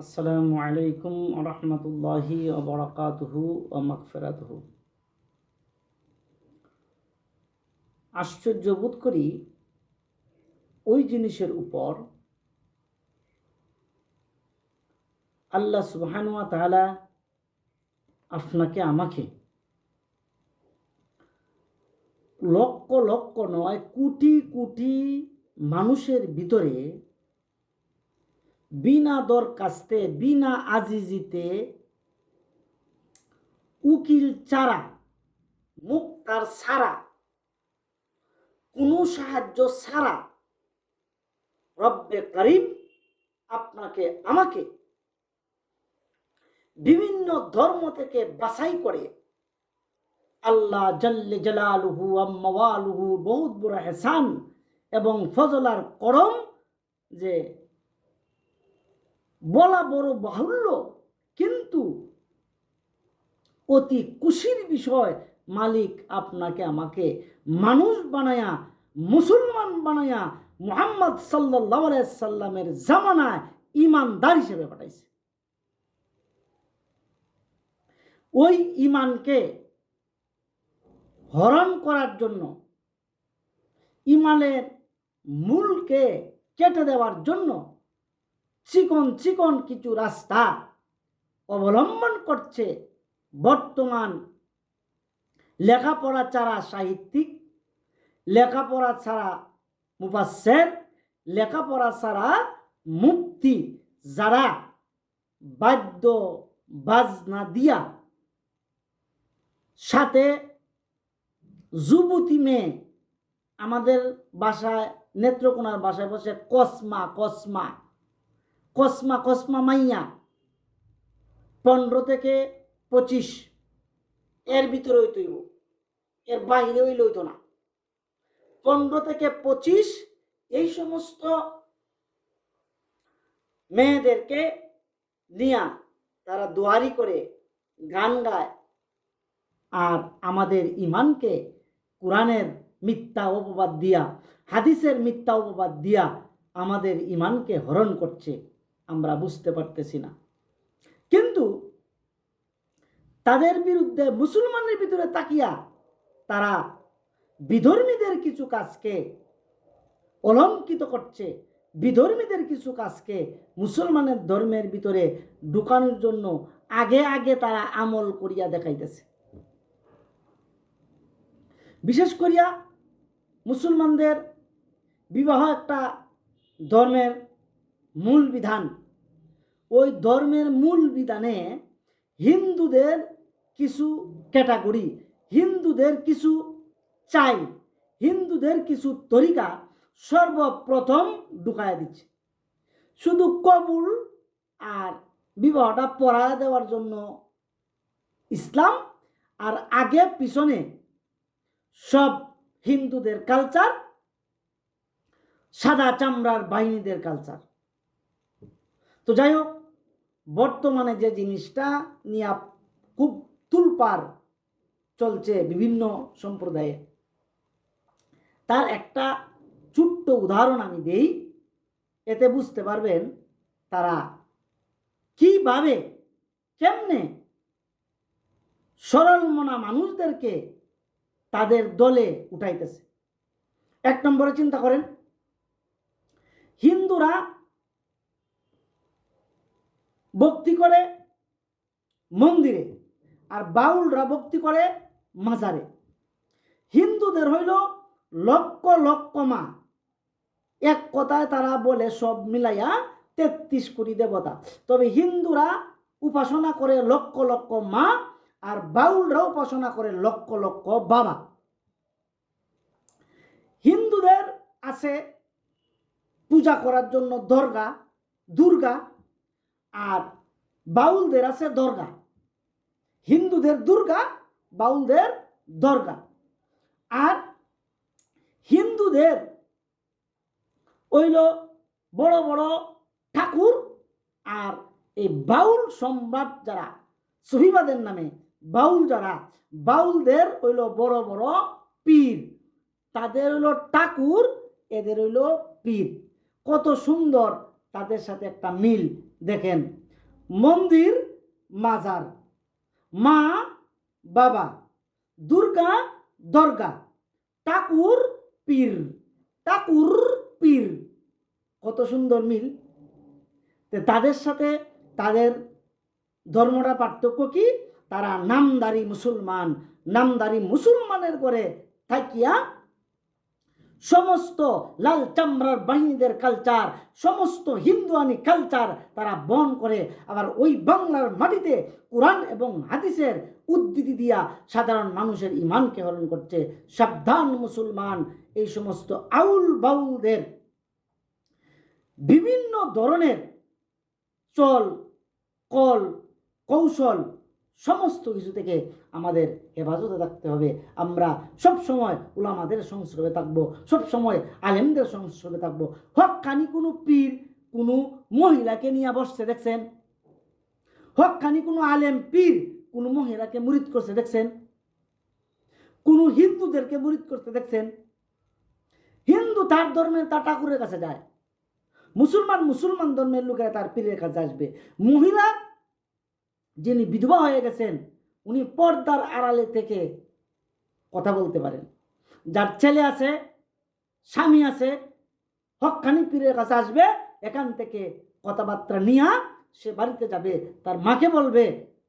আসসালামু আলাইকুম রহমতুল্লাহি ওবরাকাতুহু ও মাগফিরাতুহু। আশ্চর্য বোধ করি ওই জিনিসের উপর আল্লাহ সুবহানাহু ওয়া তাআলা আপনাকে আমাকে লক্ষ লক্ষ নয় কোটি কোটি মানুষের ভিতরে বিনা দরখাস্তে বিনা আজিজিতে উকিল ছাড়া মুক্তার ছাড়া কোনো সাহায্য ছাড়া রব্বে করিম আপনাকে আমাকে বিভিন্ন ধর্ম থেকে বাছাই করে আল্লাহ জাল্লে জালালুহু আম্মাওয়ালুহু বহুত বড় এহসান এবং ফজলার করম যে বলা বড় বাহুল্য, কিন্তু অতি খুশির বিষয় মালিক আপনাকে আমাকে মানুষ বানায়া মুসলমান বানায়া মুহাম্মদ সাল্লাল্লাহু আলাইহি সাল্লামের জামানায় ইমানদার হিসেবে পাঠাইছে। ওই ইমানকে হরণ করার জন্য, ইমানের মূলকে কেটে দেওয়ার জন্য চিকন চিকন কিছু রাস্তা অবলম্বন করছে বর্তমান লেখাপড়া ছাড়া সাহিত্যিক, লেখাপড়া ছাড়া মুফাসসির, লেখাপড়া ছাড়া মুফতি, যারা বাদ্য বাজনা দিয়া সাথে যুবতী মেয়ে, আমাদের বাসায় নেত্রকোনার বাসায় বসে কসমা কসমা কসমা কসমা মাইয়া 15 থেকে 25 এর ভিতরে হইতইব, এর বাইরে হইলে হইতো না। 15 থেকে 25 এই সমস্ত মেয়েদেরকে নিয়া তারা দুয়ারি করে গান গায় আর আমাদের ইমানকে কোরআনের মিথ্যা অপবাদ দিয়া, হাদিসের মিথ্যা অপবাদ দিয়া আমাদের ইমানকে হরণ করছে। আমরা বুঝতে পারতেছি না, কিন্তু তাদের বিরুদ্ধে মুসলমানের ভিতরে তাকিয়া তারা বিধর্মীদের কিছু কাজকে অলঙ্কিত করছে, বিধর্মীদের কিছু কাজকে মুসলমানের ধর্মের ভিতরে ঢুকানোর জন্য আগে আগে তারা আমল করিয়া দেখাইতেছে। বিশেষ করিয়া মুসলমানদের বিবাহ একটা ধর্মের মূল বিধান, ওই ধর্মের মূল বিধানে হিন্দুদের কিছু ক্যাটাগরি, হিন্দুদের কিছু চাই, হিন্দুদের কিছু তরিকা সর্বপ্রথম ঢুকায় দিচ্ছে। শুধু কবুল আর বিবাহটা পড়ায় দেওয়ার জন্য ইসলাম, আর আগে পিছনে সব হিন্দুদের কালচার, সাদা চামড়ার বাহিনীদের কালচার। তো যাই হোক, বর্তমানে যে জিনিসটা নিয়ে খুব তুলপাড় চলছে বিভিন্ন সম্প্রদায়ে, তার একটা ছোট্ট উদাহরণ আমি দেই, এতে বুঝতে পারবেন তারা কিভাবে কেমনে সরল মনা মানুষদেরকে তাদের দলে উঠাইতেছে। 1 নম্বরে চিন্তা করেন, হিন্দুরা ভক্তি করে মন্দিরে আর বাউলরা ভক্তি করে মাজারে। হিন্দুদের হইল লক্ষ লক্ষ মা, এক কথায় তারা বলে সব মিলাইয়া 33 কোটি দেবতা। তবে হিন্দুরা উপাসনা করে লক্ষ লক্ষ মা আর বাউলরা উপাসনা করে লক্ষ লক্ষ বাবা। হিন্দুদের আছে পূজা করার জন্য দুর্গা, আর বাউলদের আছে দরগা। হিন্দুদের দুর্গা, বাউলদের দরগা। আর হিন্দুদের হইল বড় বড় ঠাকুর, আর এই বাউল সম্রাট যারা সহিবাদের নামে বাউল, যারা বাউলদের হইল বড় বড় পীর, তাদের হইল ঠাকুর, এদের হইল পীর। কত সুন্দর তাদের সাথে একটা মিল দেখেন। মন্দির মাজার, মা বাবা, দুর্গা দরগা, ঠাকুর পীর, ঠাকুর পীর। কত সুন্দর মিল। তাদের সাথে তাদের ধর্মটা পার্থক্য কি? তারা নামদারি মুসলমান। নামদারি মুসলমানের করে থাকিয়া সমস্ত লাল চামড়ার বাহিনীদের কালচার, সমস্ত হিন্দুয়ানি কালচার তারা বহন করে। আবার ওই বাংলার মাটিতে কোরআন এবং হাদিসের উদ্ধৃতি দিয়া সাধারণ মানুষের ইমানকে হরণ করছে। সাবধান মুসলমান, এই সমস্ত আউল বাউলদের বিভিন্ন ধরনের চল কল কৌশল সমস্ত কিছু থেকে আমাদের হেফাজতে থাকতে হবে। আমরা সব সময় উলামাদের সংস্রবে থাকবো, সব সময় আলেমদের সংস্রবে থাকবো। হক্কানি কোনো পীর কোনো মহিলাকে নিয়ে বসছে দেখছেন? হক্কানি কোনো আলেম পীর কোনো মহিলাকে মুরিদ করছে দেখছেন? কোনো হিন্দুদেরকে মুরিদ করতে দেখছেন? হিন্দু তার ধর্মের তার ঠাকুরের কাছে যায়, মুসলমান ধর্মের লোকেরা তার পীরের কাছে আসবে। মহিলা যিনি বিধবা হয়ে গেছেন উনি পর্দার আড়ালে থেকে কথা বলতে পারেন। যার ছেলে আছে, স্বামী আছে, হক্কানি পীরের কাছে আসবে, এখান থেকে কথাবার্তা নিয়ে সে বাড়িতে যাবে, তার মাকে বলবে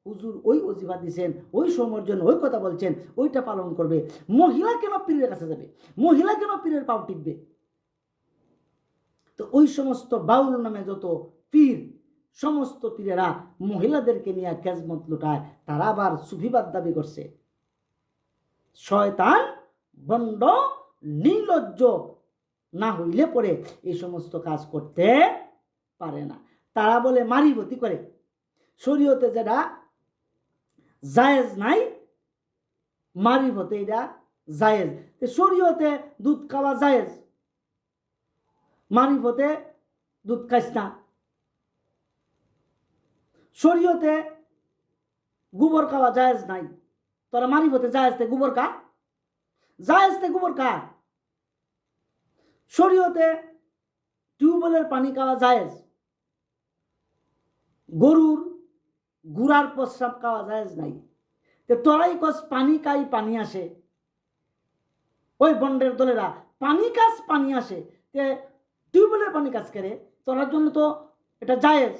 হুজুর ওই অজিফা দিছেন, ওই সময়ের জন্য ওই কথা বলছেন, ওইটা পালন করবে। মহিলা কেন পীরের কাছে যাবে? মহিলা কেন পীরের পাও টিপবে? তো ওই সমস্ত বাউল নামে যত পীর, সমস্ত পীরেরা মহিলাদেরকে নিয়ে খেজমত লুটায়। তারা আবার সুফিবাদ দাবি করছে। শয়তান বন্ড নির্লজ্জ না হইলে পরে এই সমস্ত কাজ করতে পারে না। তারা বলে মারিবতি করে, শরীয়তে যেটা জায়েজ নাই মারিবতে এটা জায়েজ। শরীয়তে দুধ খাওয়া জায়েজ, মারিফতে দুধ খাইস না। শরীয়তে গোবর খাওয়া জায়েজ নাই, তোরা মারিফতে জায়েজতে গোবর খা, জায়েজতে গোবর খা। শরীয়তে টিউবওয়েলের পানি খাওয়া জায়েজ, গরুর গুড়ার প্রস্রাব খাওয়া জায়েজ নাই। তোরাই কস পানি খাই পানি আসে, ওই বন্ডের দলেরা পানি কাজ পানি আসে, টিউবওয়েলের পানি কাজ করে, তোরার জন্য তো এটা জায়েজ।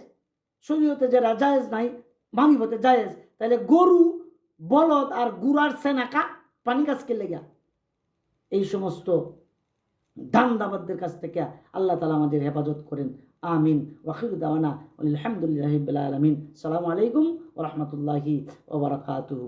শরীয়তে যেটা জায়েজ নাই মানিবতে জায়েজ। তাহলে গরু বলদ আর গুড়ার সেনাকা পানি কাজ কে লেগা? এই সমস্ত ধান্দাবাদদের কাছ থেকে আল্লাহ তাআলা আমাদের হেফাজত করেন। আমিন। ওয়াখিরু দাওয়ানা আলহামদুলিল্লাহি রাব্বিল আলামিন। আসসালামু আলাইকুম ওয়া রাহমাতুল্লাহি ওয়া বারাকাতুহু।